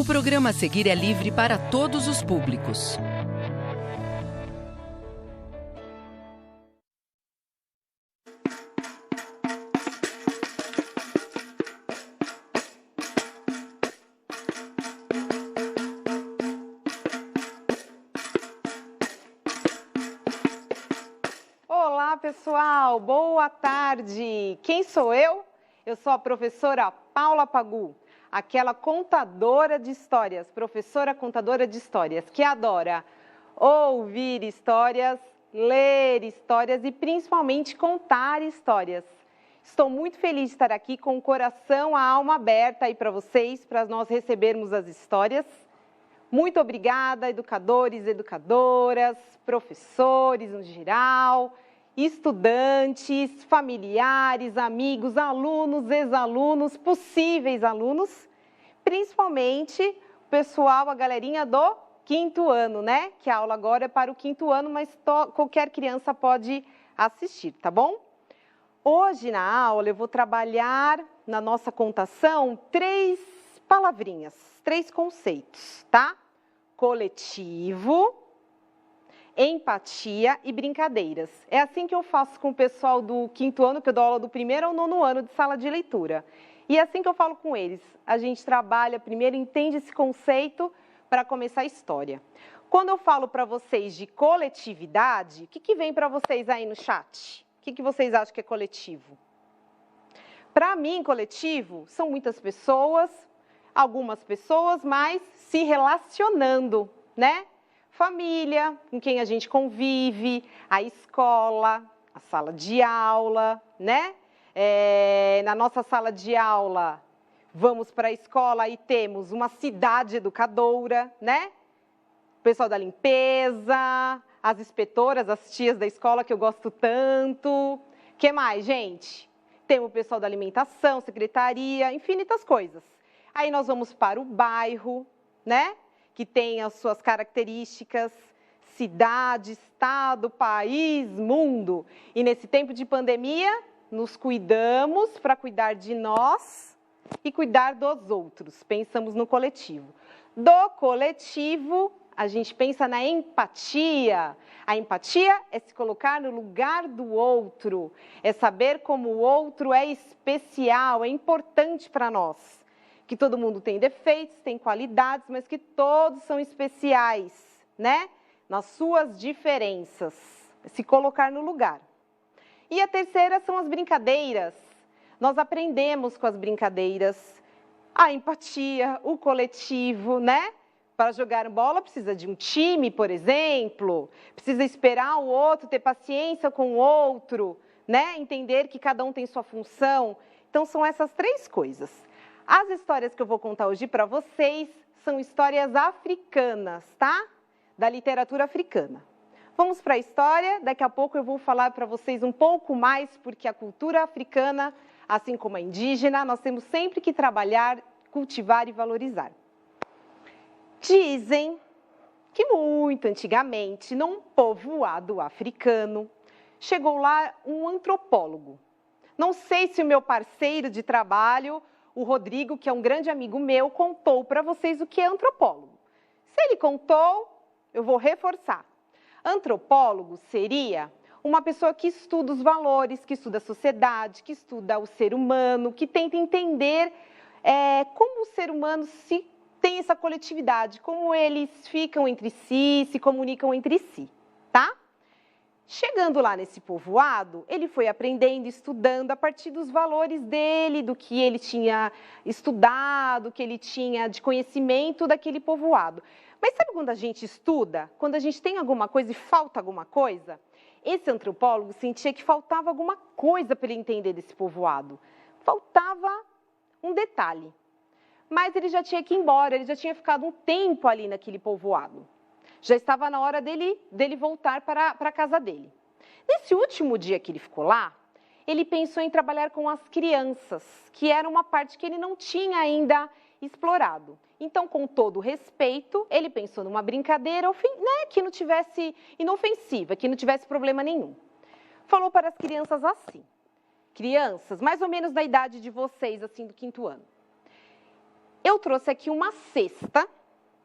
O programa a seguir é livre para todos os públicos. Olá, pessoal! Boa tarde! Quem sou eu? Eu sou a professora Paula Pagu, aquela contadora de histórias, professora contadora de histórias, que adora ouvir histórias, ler histórias e principalmente contar histórias. Estou muito feliz de estar aqui com o coração, a alma aberta aí para vocês, para nós recebermos as histórias. Muito obrigada, educadores, educadoras, professores no geral, estudantes, familiares, amigos, alunos, ex-alunos, possíveis alunos, principalmente o pessoal, a galerinha do quinto ano, né? Que a aula agora é para o quinto ano, mas qualquer criança pode assistir, tá bom? Hoje na aula eu vou trabalhar na nossa contação 3 palavrinhas, 3 conceitos, tá? Coletivo, empatia e brincadeiras. É assim que eu faço com o pessoal do quinto ano, que eu dou aula do 1º ao 9º ano de sala de leitura. E é assim que eu falo com eles. A gente trabalha primeiro, entende esse conceito para começar a história. Quando eu falo para vocês de coletividade, o que vem para vocês aí no chat? O que vocês acham que é coletivo? Para mim, coletivo são muitas pessoas, algumas pessoas, mas se relacionando, né? Família, com quem a gente convive, a escola, a sala de aula, né? Na nossa sala de aula, vamos para a escola e temos uma cidade educadora, né? O pessoal da limpeza, as inspetoras, as tias da escola que eu gosto tanto. Que mais, gente? Temos o pessoal da alimentação, secretaria, infinitas coisas. Aí nós vamos para o bairro, né? Que tem as suas características, cidade, estado, país, mundo. E nesse tempo de pandemia, nos cuidamos para cuidar de nós e cuidar dos outros. Pensamos no coletivo. Do coletivo, a gente pensa na empatia. A empatia é se colocar no lugar do outro, é saber como o outro é especial, é importante para nós. Que todo mundo tem defeitos, tem qualidades, mas que todos são especiais, né? Nas suas diferenças, se colocar no lugar. E a terceira são as brincadeiras. Nós aprendemos com as brincadeiras a empatia, o coletivo, né? Para jogar bola precisa de um time, por exemplo, precisa esperar o outro, ter paciência com o outro, né? Entender que cada um tem sua função. Então, são essas 3 coisas. As histórias que eu vou contar hoje para vocês são histórias africanas, tá? Da literatura africana. Vamos para a história, daqui a pouco eu vou falar para vocês um pouco mais, porque a cultura africana, assim como a indígena, nós temos sempre que trabalhar, cultivar e valorizar. Dizem que muito antigamente, num povoado africano, chegou lá um antropólogo. Não sei se o meu parceiro de trabalho, o Rodrigo, que é um grande amigo meu, contou para vocês o que é antropólogo. Se ele contou, eu vou reforçar. Antropólogo seria uma pessoa que estuda os valores, que estuda a sociedade, que estuda o ser humano, que tenta entender como o ser humano tem essa coletividade, como eles ficam entre si, se comunicam entre si, tá? Chegando lá nesse povoado, ele foi aprendendo, estudando a partir dos valores dele, do que ele tinha estudado, do que ele tinha de conhecimento daquele povoado. Mas sabe quando a gente estuda? Quando a gente tem alguma coisa e falta alguma coisa? Esse antropólogo sentia que faltava alguma coisa para ele entender desse povoado. Faltava um detalhe. Mas ele já tinha que ir embora, ele já tinha ficado um tempo ali naquele povoado. Já estava na hora dele voltar para a casa dele. Nesse último dia que ele ficou lá, ele pensou em trabalhar com as crianças, que era uma parte que ele não tinha ainda explorado. Então, com todo respeito, ele pensou numa brincadeira que não tivesse inofensiva, que não tivesse problema nenhum. Falou para as crianças assim, crianças mais ou menos da idade de vocês, assim, do 5º ano. Eu trouxe aqui uma cesta.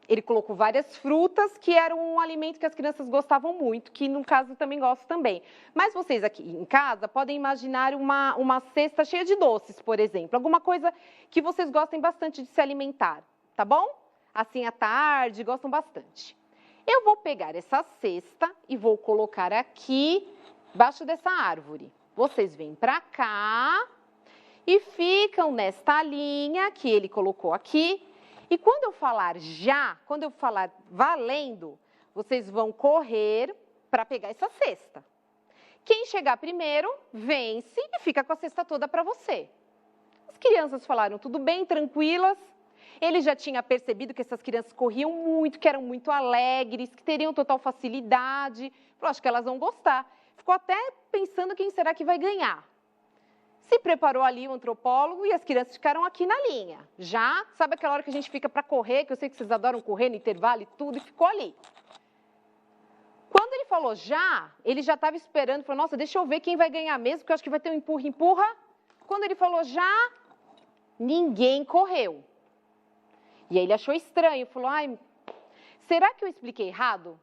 Ele colocou várias frutas, que era um alimento que as crianças gostavam muito, que no caso eu também gosto também. Mas vocês aqui em casa podem imaginar uma cesta cheia de doces, por exemplo. Alguma coisa que vocês gostem bastante de se alimentar, tá bom? Assim à tarde, gostam bastante. Eu vou pegar essa cesta e vou colocar aqui, embaixo dessa árvore. Vocês vêm pra cá e ficam nesta linha que ele colocou aqui. E quando eu falar já, quando eu falar valendo, vocês vão correr para pegar essa cesta. Quem chegar primeiro, vence e fica com a cesta toda para você. As crianças falaram tudo bem, tranquilas. Ele já tinha percebido que essas crianças corriam muito, que eram muito alegres, que teriam total facilidade. Falou, acho que elas vão gostar. Ficou até pensando quem será que vai ganhar. Se preparou ali o antropólogo e as crianças ficaram aqui na linha. Já, sabe aquela hora que a gente fica para correr, que eu sei que vocês adoram correr no intervalo e tudo, e ficou ali. Quando ele falou já, ele já estava esperando, falou, nossa, deixa eu ver quem vai ganhar mesmo, porque eu acho que vai ter um empurra-empurra. Quando ele falou já, ninguém correu. E aí ele achou estranho, falou, ai, será que eu expliquei errado?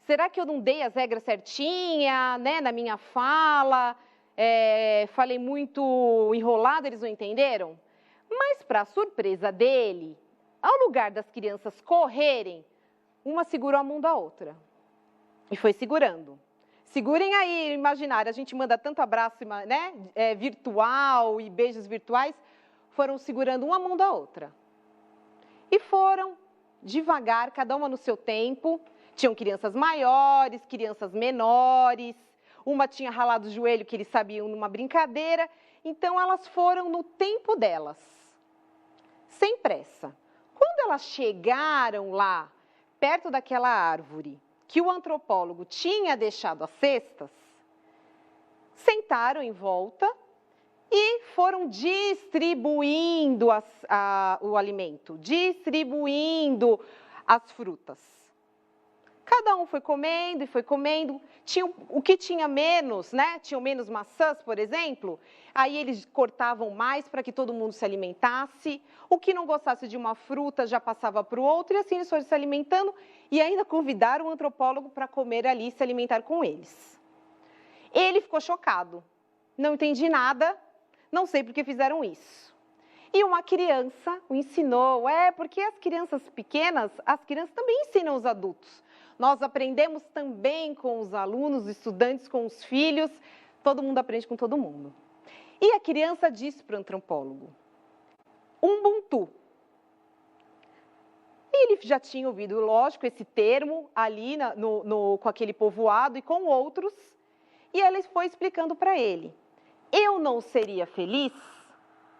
Será que eu não dei as regras certinhas, né, na minha fala? Falei muito enrolado, eles não entenderam? Mas, para surpresa dele, ao lugar das crianças correrem, uma segurou a mão da outra. E foi segurando. Segurem aí, imaginário, a gente manda tanto abraço, né, virtual e beijos virtuais, foram segurando uma mão da outra. E foram devagar, cada uma no seu tempo. Tinham crianças maiores, crianças menores. Uma tinha ralado o joelho, que eles sabiam numa brincadeira. Então, elas foram no tempo delas, sem pressa. Quando elas chegaram lá, perto daquela árvore, que o antropólogo tinha deixado as cestas, sentaram em volta e foram distribuindo o alimento, distribuindo as frutas. Cada um foi comendo e foi comendo. O que tinha menos, né? Tinham menos maçãs, por exemplo. Aí eles cortavam mais para que todo mundo se alimentasse. O que não gostasse de uma fruta já passava para o outro. E assim eles foram se alimentando. E ainda convidaram o antropólogo para comer ali e se alimentar com eles. Ele ficou chocado. Não entendi nada. Não sei por que fizeram isso. E uma criança o ensinou. Porque as crianças pequenas, as crianças também ensinam os adultos. Nós aprendemos também com os alunos, estudantes, com os filhos. Todo mundo aprende com todo mundo. E a criança disse para o antropólogo, Ubuntu. Ele já tinha ouvido, lógico, esse termo ali com aquele povoado e com outros. E ela foi explicando para ele. Eu não seria feliz,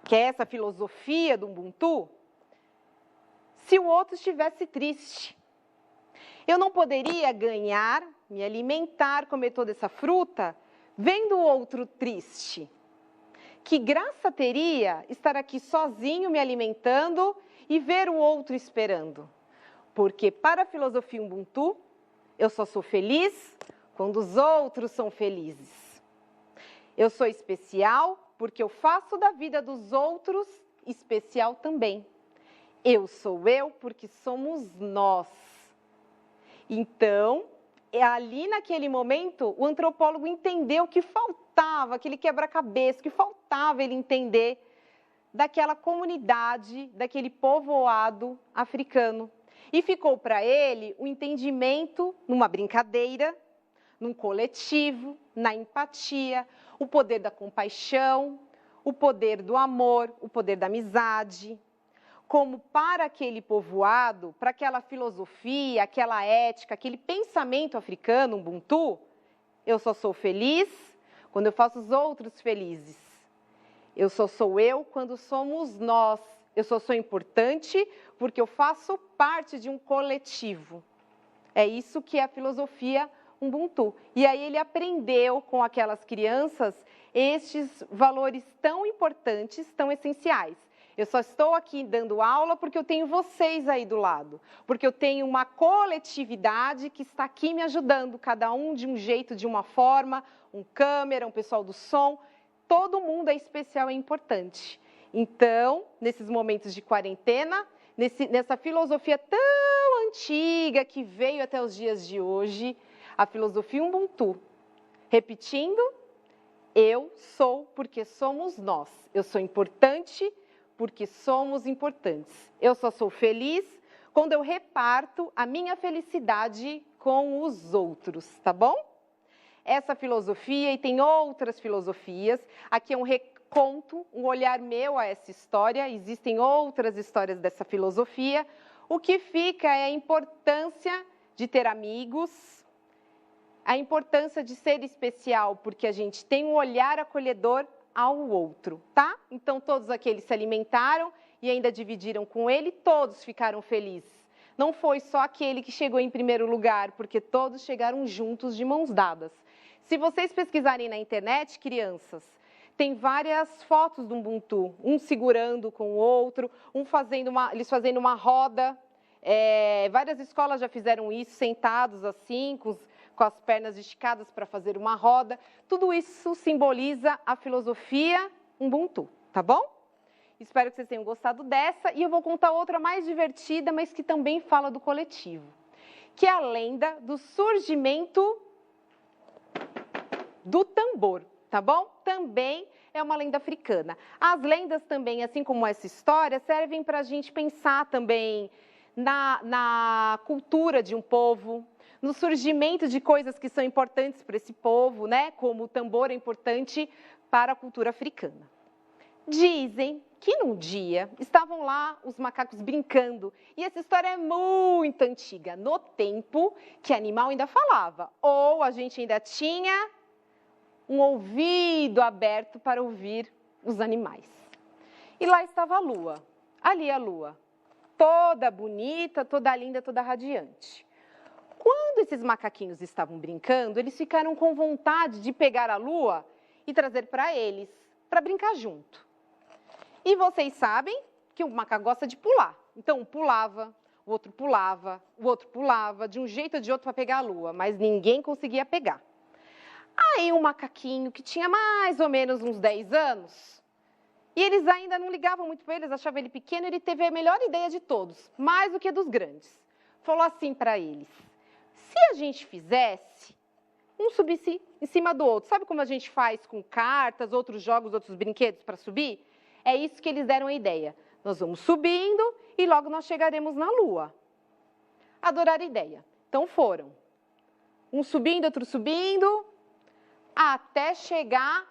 que é essa filosofia do Ubuntu, se o outro estivesse triste. Eu não poderia ganhar, me alimentar, comer toda essa fruta, vendo o outro triste. Que graça teria estar aqui sozinho me alimentando e ver o outro esperando. Porque para a filosofia Ubuntu, eu só sou feliz quando os outros são felizes. Eu sou especial porque eu faço da vida dos outros especial também. Eu sou eu porque somos nós. Então, ali naquele momento, o antropólogo entendeu que faltava, aquele quebra-cabeça, que faltava ele entender daquela comunidade, daquele povoado africano. E ficou para ele o entendimento numa brincadeira, num coletivo, na empatia, o poder da compaixão, o poder do amor, o poder da amizade. Como para aquele povoado, para aquela filosofia, aquela ética, aquele pensamento africano, Ubuntu, eu só sou feliz quando eu faço os outros felizes. Eu só sou eu quando somos nós. Eu só sou importante porque eu faço parte de um coletivo. É isso que é a filosofia Ubuntu. E aí ele aprendeu com aquelas crianças estes valores tão importantes, tão essenciais. Eu só estou aqui dando aula porque eu tenho vocês aí do lado. Porque eu tenho uma coletividade que está aqui me ajudando, cada um de um jeito, de uma forma, um câmera, um pessoal do som. Todo mundo é especial e importante. Então, nesses momentos de quarentena, nessa filosofia tão antiga que veio até os dias de hoje, a filosofia Ubuntu. Repetindo, eu sou porque somos nós. Eu sou importante porque somos importantes. Eu só sou feliz quando eu reparto a minha felicidade com os outros, tá bom? Essa filosofia, e tem outras filosofias, aqui é um reconto, um olhar meu a essa história, existem outras histórias dessa filosofia. O que fica é a importância de ter amigos, a importância de ser especial, porque a gente tem um olhar acolhedor ao outro, tá? Então, todos aqueles se alimentaram e ainda dividiram com ele, todos ficaram felizes. Não foi só aquele que chegou em primeiro lugar, porque todos chegaram juntos de mãos dadas. Se vocês pesquisarem na internet, crianças, tem várias fotos do Ubuntu, um segurando com o outro, eles fazendo uma roda. Várias escolas já fizeram isso, sentados assim, com as pernas esticadas para fazer uma roda. Tudo isso simboliza a filosofia Ubuntu, tá bom? Espero que vocês tenham gostado dessa, e eu vou contar outra mais divertida, mas que também fala do coletivo, que é a lenda do surgimento do tambor, tá bom? Também é uma lenda africana. As lendas também, assim como essa história, servem para a gente pensar também na cultura de um povo, no surgimento de coisas que são importantes para esse povo, né? Como o tambor é importante para a cultura africana. Dizem que num dia estavam lá os macacos brincando, e essa história é muito antiga, no tempo que animal ainda falava, ou a gente ainda tinha um ouvido aberto para ouvir os animais. E lá estava a lua, ali a lua, toda bonita, toda linda, toda radiante. Quando esses macaquinhos estavam brincando, eles ficaram com vontade de pegar a lua e trazer para eles, para brincar junto. E vocês sabem que o macaco gosta de pular. Então, um pulava, o outro pulava, o outro pulava, de um jeito ou de outro para pegar a lua, mas ninguém conseguia pegar. Aí um macaquinho que tinha mais ou menos uns 10 anos, e eles ainda não ligavam muito para ele, eles achavam ele pequeno, ele teve a melhor ideia de todos, mais do que dos grandes. Falou assim para eles: se a gente fizesse, um subisse em cima do outro, sabe como a gente faz com cartas, outros jogos, outros brinquedos para subir? É isso que eles deram a ideia. Nós vamos subindo e logo nós chegaremos na lua. Adoraram a ideia. Então foram. Um subindo, outro subindo, até chegar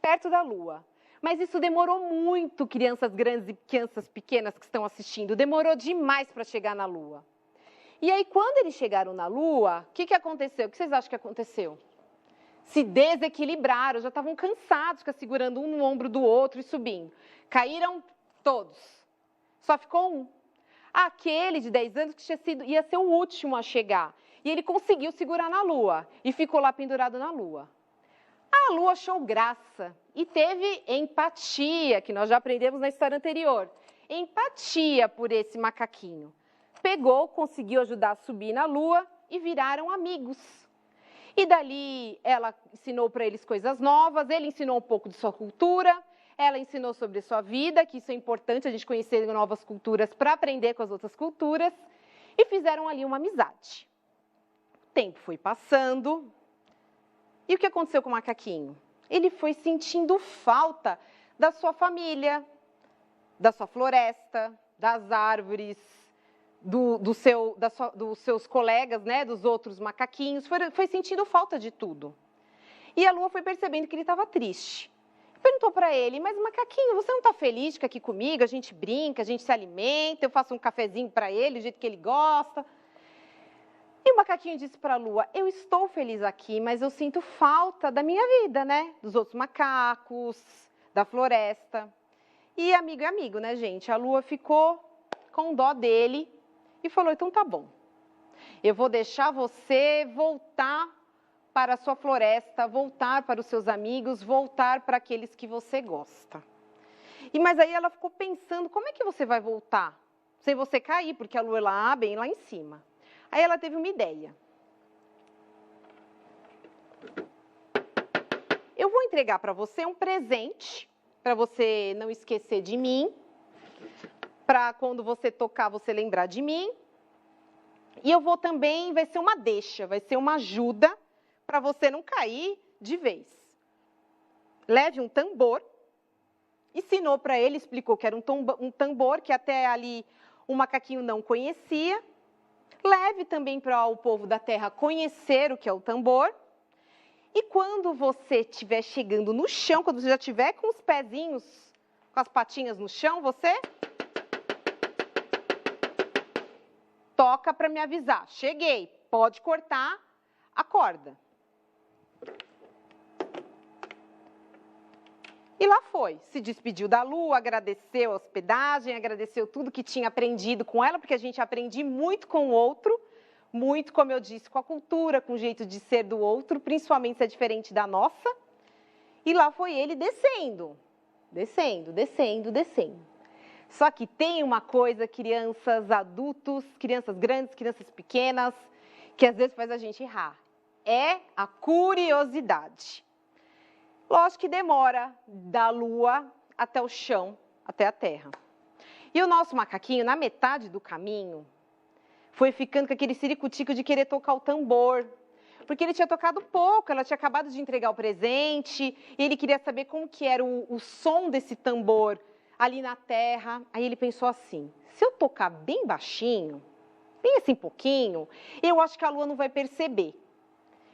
perto da lua. Mas isso demorou muito, crianças grandes e crianças pequenas que estão assistindo. Demorou demais para chegar na lua. E aí, quando eles chegaram na lua, o que aconteceu? O que vocês acham que aconteceu? Se desequilibraram, já estavam cansados, ficar segurando um no ombro do outro e subindo. Caíram todos. Só ficou um. Aquele de 10 anos que ia ser o último a chegar. E ele conseguiu segurar na lua e ficou lá pendurado na lua. A lua achou graça e teve empatia, que nós já aprendemos na história anterior. Empatia por esse macaquinho. Pegou, conseguiu ajudar a subir na lua e viraram amigos. E dali ela ensinou para eles coisas novas, ele ensinou um pouco de sua cultura, ela ensinou sobre sua vida, que isso é importante, a gente conhecer novas culturas para aprender com as outras culturas, e fizeram ali uma amizade. O tempo foi passando, e o que aconteceu com o macaquinho? Ele foi sentindo falta da sua família, da sua floresta, das árvores, dos seus colegas, né, dos outros macaquinhos, foi sentindo falta de tudo. E a lua foi percebendo que ele estava triste. Perguntou para ele: mas macaquinho, você não está feliz de ficar aqui comigo? A gente brinca, a gente se alimenta, eu faço um cafezinho para ele, do jeito que ele gosta. E o macaquinho disse para a lua: eu estou feliz aqui, mas eu sinto falta da minha vida, né? Dos outros macacos, da floresta. E amigo é amigo, né, gente? A lua ficou com dó dele e falou: então tá bom, eu vou deixar você voltar para a sua floresta, voltar para os seus amigos, voltar para aqueles que você gosta. Mas aí ela ficou pensando: como é que você vai voltar? Sem você cair, porque a lua é lá, bem lá em cima. Aí ela teve uma ideia. Eu vou entregar para você um presente, para você não esquecer de mim. para quando você tocar, você lembrar de mim. E eu vou também, vai ser uma deixa, vai ser uma ajuda para você não cair de vez. Leve um tambor. Ensinou para ele, explicou que era um tambor, que até ali o macaquinho não conhecia. Leve também para o povo da terra conhecer o que é o tambor. E quando você estiver chegando no chão, quando você já estiver com os pezinhos, com as patinhas no chão, você toca para me avisar. Cheguei, pode cortar a corda. E lá foi, se despediu da Lu, agradeceu a hospedagem, agradeceu tudo que tinha aprendido com ela, porque a gente aprende muito com o outro, muito, como eu disse, com a cultura, com o jeito de ser do outro, principalmente se é diferente da nossa. E lá foi ele descendo, descendo, descendo, descendo. Só que tem uma coisa, crianças, adultos, crianças grandes, crianças pequenas, que às vezes faz a gente errar. É a curiosidade. Lógico que demora da lua até o chão, até a terra. E o nosso macaquinho, na metade do caminho, foi ficando com aquele ciricutico de querer tocar o tambor. Porque ele tinha tocado pouco, ela tinha acabado de entregar o presente, e ele queria saber como que era o som desse tambor ali na terra. Aí ele pensou assim, se eu tocar bem baixinho, bem assim pouquinho, eu acho que a lua não vai perceber.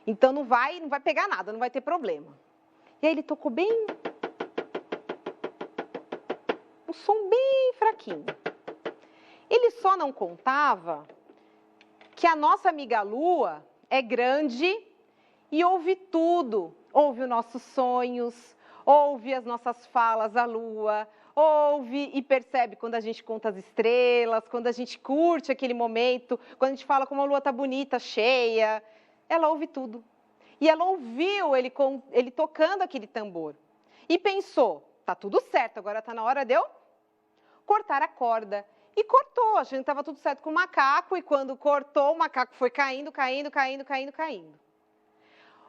Então não vai pegar nada, não vai ter problema. E aí ele tocou bem, um som bem fraquinho. Ele só não contava que a nossa amiga Lua é grande e ouve tudo. Ouve os nossos sonhos, ouve as nossas falas à Lua, ouve e percebe quando a gente conta as estrelas, quando a gente curte aquele momento, quando a gente fala como a Lua tá bonita, cheia. Ela ouve tudo. E ela ouviu ele tocando aquele tambor. E pensou, tá tudo certo, agora tá na hora de eu cortar a corda. E cortou, achando que estava tudo certo com o macaco. E quando cortou, o macaco foi caindo, caindo, caindo, caindo, caindo.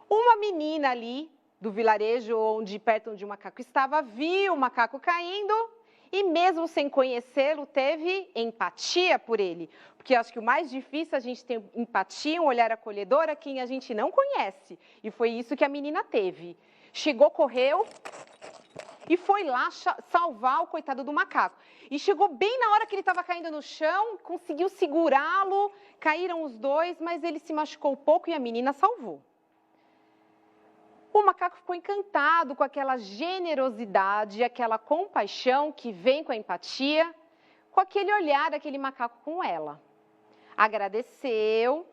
Uma menina ali do vilarejo, perto onde o macaco estava, viu o macaco caindo. E mesmo sem conhecê-lo, teve empatia por ele. Porque acho que o mais difícil é a gente ter empatia, um olhar acolhedor a quem a gente não conhece. E foi isso que a menina teve. Chegou, correu e foi lá salvar o coitado do macaco. E chegou bem na hora que ele estava caindo no chão, conseguiu segurá-lo, caíram os dois, mas ele se machucou pouco e a menina salvou. O macaco ficou encantado com aquela generosidade, aquela compaixão que vem com a empatia, com aquele olhar daquele macaco com ela. Agradeceu,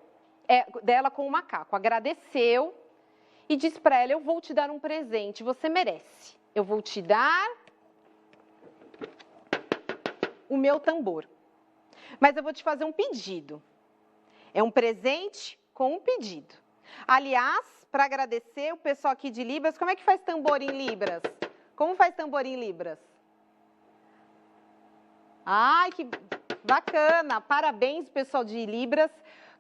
dela com o macaco, agradeceu e disse para ela, eu vou te dar um presente, você merece. Eu vou te dar o meu tambor. Mas eu vou te fazer um pedido. É um presente com um pedido. Aliás, para agradecer o pessoal aqui de Libras, como é que faz tambor em Libras? Como faz tambor em Libras? Ai, que bacana! Parabéns, pessoal de Libras.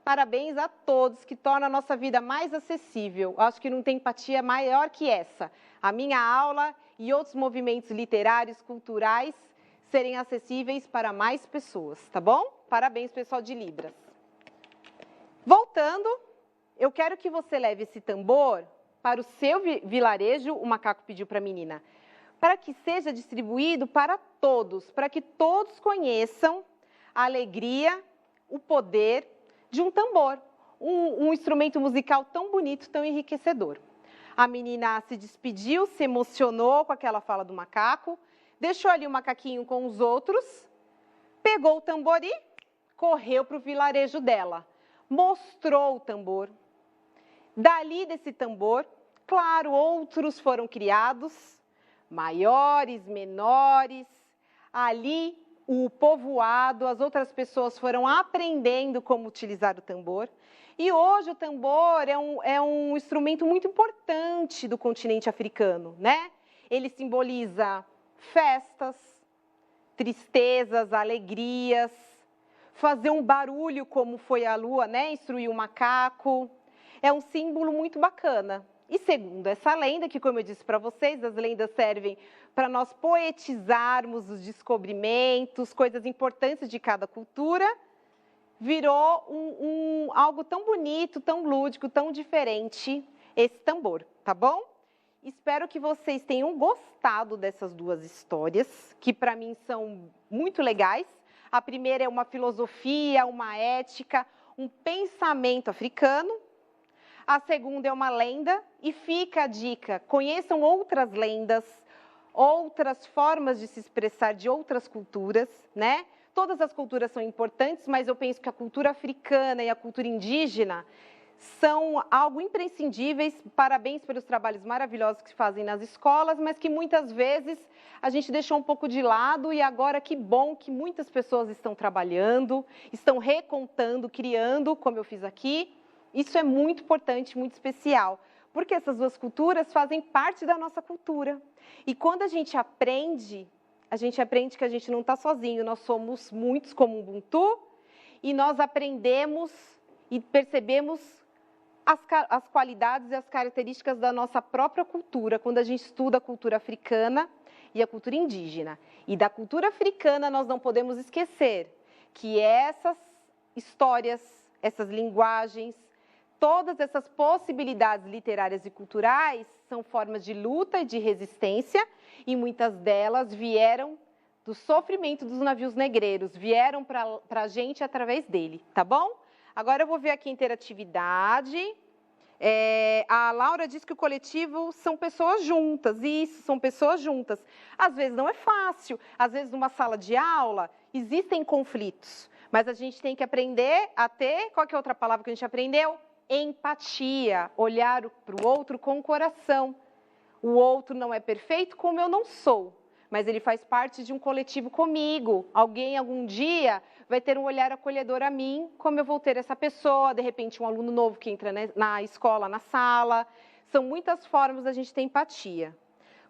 Parabéns a todos que tornam a nossa vida mais acessível. Acho que não tem empatia maior que essa. A minha aula e outros movimentos literários, culturais, serem acessíveis para mais pessoas, tá bom? Parabéns, pessoal de Libras. Voltando, eu quero que você leve esse tambor para o seu vilarejo, o macaco pediu para a menina, para que seja distribuído para todos, para que todos conheçam a alegria, o poder de um tambor, um instrumento musical tão bonito, tão enriquecedor. A menina se despediu, se emocionou com aquela fala do macaco, deixou ali o macaquinho com os outros, pegou o tambor e correu para o vilarejo dela. Mostrou o tambor. Dali desse tambor, claro, outros foram criados, maiores, menores. Ali o povoado, as outras pessoas foram aprendendo como utilizar o tambor. E hoje o tambor é um instrumento muito importante do continente africano, né? Ele simboliza festas, tristezas, alegrias, fazer um barulho como foi a lua, né? Instruir o macaco. É um símbolo muito bacana. E segundo essa lenda, que como eu disse para vocês, as lendas servem para nós poetizarmos os descobrimentos, coisas importantes de cada cultura, virou algo tão bonito, tão lúdico, tão diferente esse tambor, tá bom? Espero que vocês tenham gostado dessas duas histórias, que para mim são muito legais. A primeira é uma filosofia, uma ética, um pensamento africano. A segunda é uma lenda e fica a dica, conheçam outras lendas, outras formas de se expressar de outras culturas, né? Todas as culturas são importantes, mas eu penso que a cultura africana e a cultura indígena são algo imprescindíveis. Parabéns pelos trabalhos maravilhosos que se fazem nas escolas, mas que muitas vezes a gente deixou um pouco de lado e agora que bom que muitas pessoas estão trabalhando, estão recontando, criando, como eu fiz aqui. Isso é muito importante, muito especial, porque essas duas culturas fazem parte da nossa cultura. E quando a gente aprende que a gente não está sozinho, nós somos muitos como Ubuntu, e nós aprendemos e percebemos as qualidades e as características da nossa própria cultura, quando a gente estuda a cultura africana e a cultura indígena. E da cultura africana nós não podemos esquecer que essas histórias, essas linguagens, todas essas possibilidades literárias e culturais são formas de luta e de resistência, e muitas delas vieram do sofrimento dos navios negreiros, vieram para a gente através dele, tá bom? Agora eu vou ver aqui a interatividade. A Laura diz que o coletivo são pessoas juntas. Isso, são pessoas juntas. Às vezes não é fácil, às vezes numa sala de aula existem conflitos, mas a gente tem que aprender a ter, qual que é a outra palavra que a gente aprendeu? Empatia, olhar para o outro com o coração. O outro não é perfeito como eu não sou, mas ele faz parte de um coletivo comigo. Alguém, algum dia, vai ter um olhar acolhedor a mim, como eu vou ter essa pessoa, de repente um aluno novo que entra na escola, na sala. São muitas formas da gente ter empatia.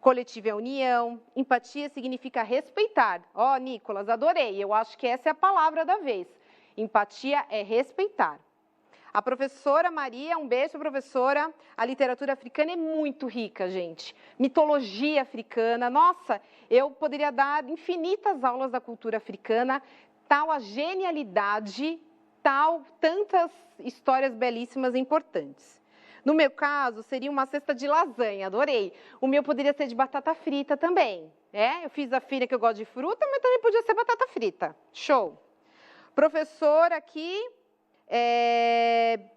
Coletivo é união, empatia significa respeitar. Ó, Nicolas, adorei, eu acho que essa é a palavra da vez. Empatia é respeitar. A professora Maria, um beijo, professora. A literatura africana é muito rica, gente. Mitologia africana, nossa, eu poderia dar infinitas aulas da cultura africana, tal a genialidade, tantas histórias belíssimas e importantes. No meu caso, seria uma cesta de lasanha, adorei. O meu poderia ser de batata frita também. Eu fiz a filha que eu gosto de fruta, mas também podia ser batata frita. Show. Professora aqui...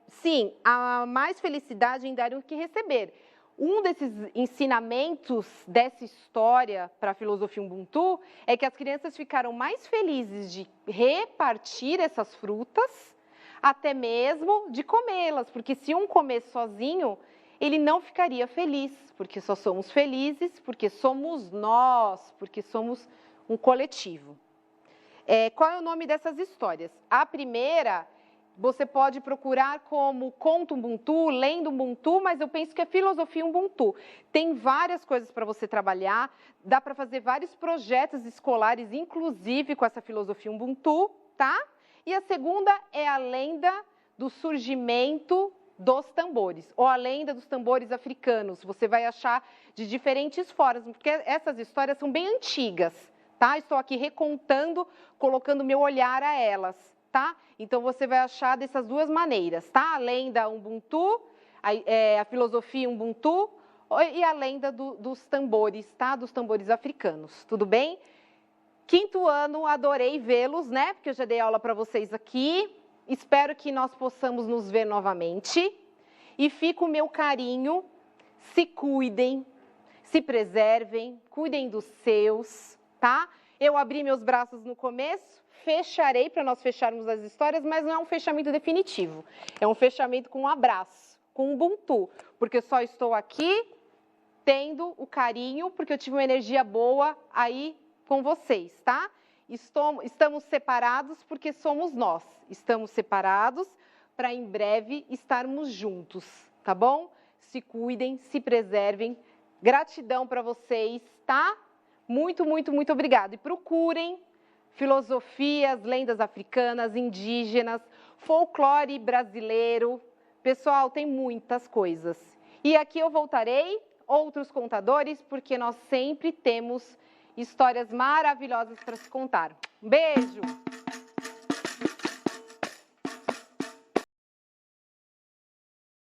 sim, há mais felicidade em dar do que receber. Um desses ensinamentos dessa história para a filosofia Ubuntu é que as crianças ficaram mais felizes de repartir essas frutas, até mesmo de comê-las, porque se um comer sozinho, ele não ficaria feliz, porque só somos felizes, porque somos nós, porque somos um coletivo. Qual é o nome dessas histórias? A primeira... Você pode procurar como Conto Ubuntu, Lendo Ubuntu, mas eu penso que é Filosofia Ubuntu. Tem várias coisas para você trabalhar, dá para fazer vários projetos escolares, inclusive com essa Filosofia Ubuntu, tá? E a segunda é a lenda do surgimento dos tambores, ou a lenda dos tambores africanos. Você vai achar de diferentes formas, porque essas histórias são bem antigas, tá? Estou aqui recontando, colocando meu olhar a elas. Tá? Então, você vai achar dessas duas maneiras, tá? A lenda Ubuntu, a filosofia Ubuntu e a lenda dos tambores, tá? Dos tambores africanos, tudo bem? Quinto ano, adorei vê-los, né? Porque eu já dei aula para vocês aqui. Espero que nós possamos nos ver novamente. E fica o meu carinho, se cuidem, se preservem, cuidem dos seus, tá? Eu abri meus braços no começo, fecharei para nós fecharmos as histórias, mas não é um fechamento definitivo. É um fechamento com um abraço, com um Ubuntu, porque só estou aqui tendo o carinho, porque eu tive uma energia boa aí com vocês, tá? Estamos separados porque somos nós. Estamos separados para em breve estarmos juntos, tá bom? Se cuidem, se preservem. Gratidão para vocês, tá? Muito, muito, muito obrigada. E procurem filosofias, lendas africanas, indígenas, folclore brasileiro. Pessoal, tem muitas coisas. E aqui eu voltarei, outros contadores, porque nós sempre temos histórias maravilhosas para se contar. Um beijo!